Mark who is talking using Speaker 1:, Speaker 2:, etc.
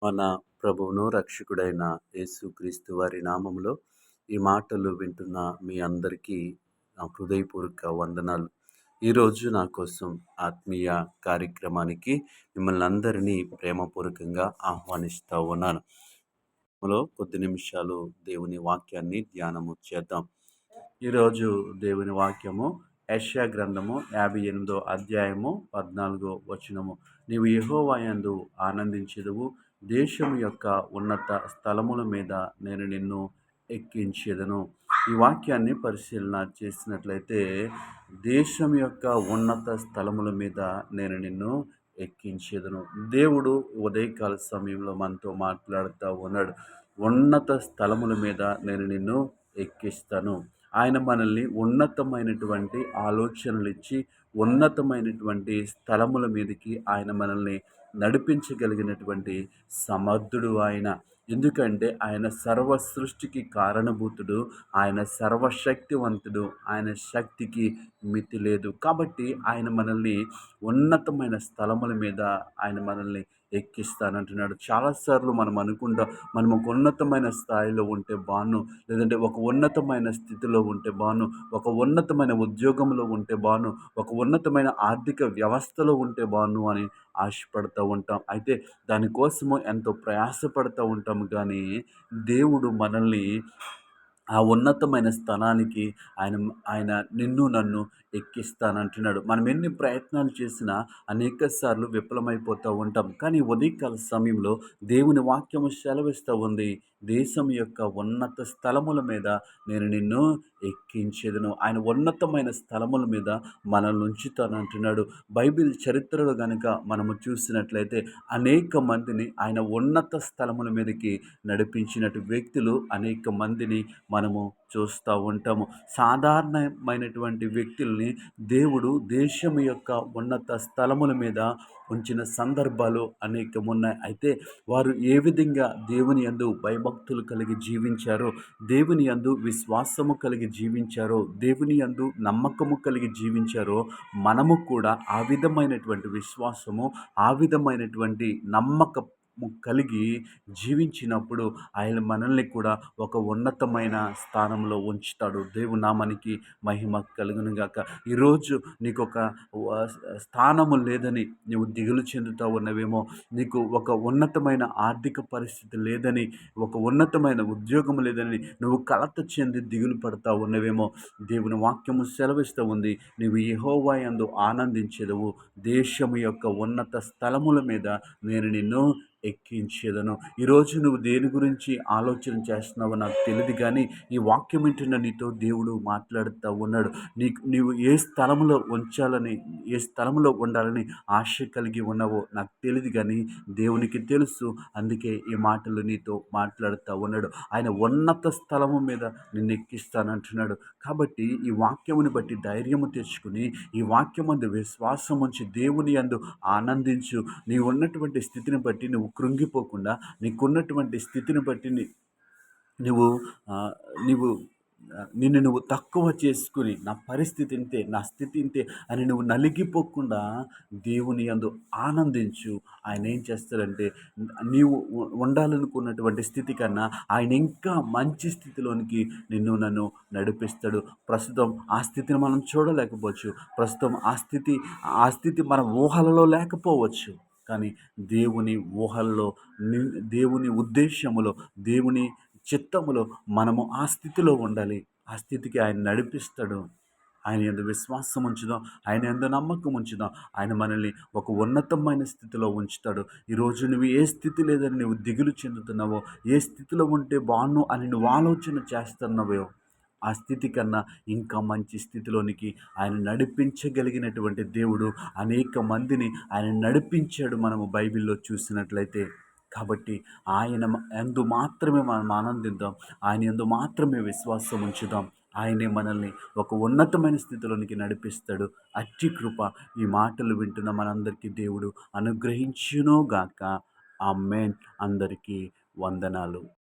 Speaker 1: మన ప్రభువును రక్షకుడైన యేసుక్రీస్తు వారి నామములో ఈ మాటలు వింటున్న మీ అందరికీ నా హృదయపూర్వక వందనాలు. ఈరోజు నా కోసం ఆత్మీయ కార్యక్రమానికి మిమ్మల్ని అందరినీ ప్రేమపూర్వకంగా ఆహ్వానిస్తా ఉన్నాను. కొద్ది నిమిషాలు దేవుని వాక్యాన్ని ధ్యానము చేద్దాం. ఈరోజు దేవుని వాక్యము యెషయా గ్రంథము 58 అధ్యాయము 14 వచనము. నీవు యెహోవా యందు ఆనందించెదవు, దేశము యొక్క ఉన్నత స్థలముల మీద నేను నిన్ను ఎక్కించెదను. ఈ వాక్యాన్ని పరిశీలన చేసినట్లయితే, దేశం యొక్క ఉన్నత స్థలముల మీద నేను నిన్ను ఎక్కించెదను. దేవుడు ఉదయకాల సమయంలో మనతో మాట్లాడుతూ ఉన్నాడు. ఉన్నత స్థలముల మీద నేను నిన్ను ఎక్కిస్తాను. ఆయన మనల్ని ఉన్నతమైనటువంటి ఆలోచనలు ఇచ్చి, ఉన్నతమైనటువంటి స్థలముల మీదకి ఆయన మనల్ని నడిపించగలిగినటువంటి సమర్థుడు ఆయన. ఎందుకంటే ఆయన సర్వ సృష్టికి కారణభూతుడు, ఆయన సర్వశక్తివంతుడు, ఆయన శక్తికి మితి లేదు. కాబట్టి ఆయన మనల్ని ఉన్నతమైన స్థలముల మీద ఆయన మనల్ని ఎక్కిస్తానంటున్నాడు. చాలాసార్లు మనం అనుకుంటాం, మనం ఒక ఉన్నతమైన స్థాయిలో ఉంటే బాను, లేదంటే ఒక ఉన్నతమైన స్థితిలో ఉంటే బాను, ఒక ఉన్నతమైన ఉద్యోగంలో ఉంటే బాను, ఒక ఉన్నతమైన ఆర్థిక వ్యవస్థలో ఉంటే బాను అని ఆశపడుతూ ఉంటాం. అయితే దానికోసము ఎంతో ప్రయాసపడుతూ ఉంటాము. కానీ దేవుడు మనల్ని ఆ ఉన్నతమైన స్థానానికి ఆయన ఆయన నిన్ను నన్ను ఎక్కిస్తానంటున్నాడు. మనం ఎన్ని ప్రయత్నాలు చేసినా అనేక సార్లు విఫలమైపోతూ ఉంటాం. కానీ ఉదయకాల సమయంలో దేవుని వాక్యము సెలవిస్తూ ఉంది, దేశం యొక్క ఉన్నత స్థలముల మీద నేను నిన్ను ఎక్కించెదను. ఆయన ఉన్నతమైన స్థలముల మీద మనల్ని ఉంచుతానంటున్నాడు. బైబిల్ చరిత్రలో గనుక మనము చూసినట్లయితే అనేక మందిని ఆయన ఉన్నత స్థలముల మీదకి నడిపించినటు వ్యక్తులు అనేక మందిని మనము చూస్తూ ఉంటాము. సాధారణమైనటువంటి వ్యక్తుల్ని దేవుడు దేశం యొక్క ఉన్నత స్థలముల మీద ఉంచిన సందర్భాలు అనేకమున్నాయి. అయితే వారు ఏ విధంగా దేవుని యందు భయభక్తులు కలిగి జీవించారో, దేవుని యందు విశ్వాసము కలిగి జీవించారో, దేవుని యందు నమ్మకము కలిగి జీవించారో, మనము కూడా ఆ విధమైనటువంటి విశ్వాసము, ఆ విధమైనటువంటి నమ్మకము కలిగి జీవించినప్పుడు ఆయన మనల్ని కూడా ఒక ఉన్నతమైన స్థానంలో ఉంచుతాడు. దేవుని నామానికి మహిమ కలుగును గాక. ఈరోజు నీకు ఒక స్థానము లేదని నువ్వు దిగులు చెందుతూ ఉన్నవేమో, నీకు ఒక ఉన్నతమైన ఆర్థిక పరిస్థితి లేదని, ఒక ఉన్నతమైన ఉద్యోగం లేదని నువ్వు కలత చెంది దిగులు పడతా ఉన్నవేమో, దేవుని వాక్యము సెలవిస్తూ ఉంది, నీవు యెహోవా యందు ఆనందించెదవు, దేశము యొక్క ఉన్నత స్థలముల మీద నేను నిన్ను ఎక్కించెదను. ఈరోజు నువ్వు దేని గురించి ఆలోచన చేస్తున్నావో నాకు తెలియదు, కానీ ఈ వాక్యం వింటున్న నీతో దేవుడు మాట్లాడుతూ ఉన్నాడు. నీవు ఏ స్థలంలో ఉంచాలని, ఏ స్థలంలో ఉండాలని ఆశ కలిగి ఉన్నావో నాకు తెలియదు, కానీ దేవునికి తెలుసు. అందుకే ఈ మాటలు నీతో మాట్లాడుతూ ఉన్నాడు. ఆయన ఉన్నత స్థలము మీద నిన్ను ఎక్కిస్తానంటున్నాడు. కాబట్టి ఈ వాక్యముని బట్టి ధైర్యము తెచ్చుకుని, ఈ వాక్యమందు విశ్వాసం ఉంచి దేవుని యందు ఆనందించు. నీవు ఉన్నటువంటి స్థితిని బట్టి నువ్వు కృంగిపోకుండా, నీకున్నటువంటి స్థితిని బట్టి నువ్వు నీవు నిన్ను నువ్వు తక్కువ చేసుకుని, నా పరిస్థితి ఇంతే, నా స్థితి ఇంతే అని నువ్వు నలిగిపోకుండా దేవుని యందు ఆనందించు. ఆయన ఏం చేస్తాడంటే, నీవు ఉండాలనుకున్నటువంటి స్థితి కన్నా ఆయన ఇంకా మంచి స్థితిలోనికి నిన్ను నన్ను నడిపిస్తాడు. ప్రస్తుతం ఆ స్థితిని మనం చూడలేకపోవచ్చు, ప్రస్తుతం ఆ స్థితి మన ఊహలలో లేకపోవచ్చు, కానీ దేవుని ఊహల్లో, దేవుని ఉద్దేశములో, దేవుని చిత్తములో మనము ఆ స్థితిలో ఉండాలి. ఆ స్థితికి ఆయన నడిపిస్తాడు. ఆయన యందు విశ్వాసం ఉంచుదాం, ఆయన యందు నమ్మకం ఉంచుదాం. ఆయన మనల్ని ఒక ఉన్నతమైన స్థితిలో ఉంచుతాడు. ఈరోజు నువ్వు ఏ స్థితి లేదని నువ్వు దిగులు చెందుతున్నావో, ఏ స్థితిలో ఉంటే బాను అని నువ్వు ఆలోచన చేస్తున్నావో, ఆ స్థితి కన్నా ఇంకా మంచి స్థితిలోనికి ఆయన నడిపించగలిగినటువంటి దేవుడు. అనేక మందిని ఆయన నడిపించాడు మనము బైబిల్లో చూసినట్లయితే. కాబట్టి ఆయన యందు మాత్రమే మనం ఆనందిద్దాం, ఆయన యందు మాత్రమే విశ్వాసం ఉంచుదాం. ఆయనే మనల్ని ఒక ఉన్నతమైన స్థితిలోనికి నడిపిస్తాడు. అట్టి కృప ఈ మాటలు వింటున్న మనందరికీ దేవుడు అనుగ్రహించునుగాక. ఆమేన్. అందరికీ వందనాలు.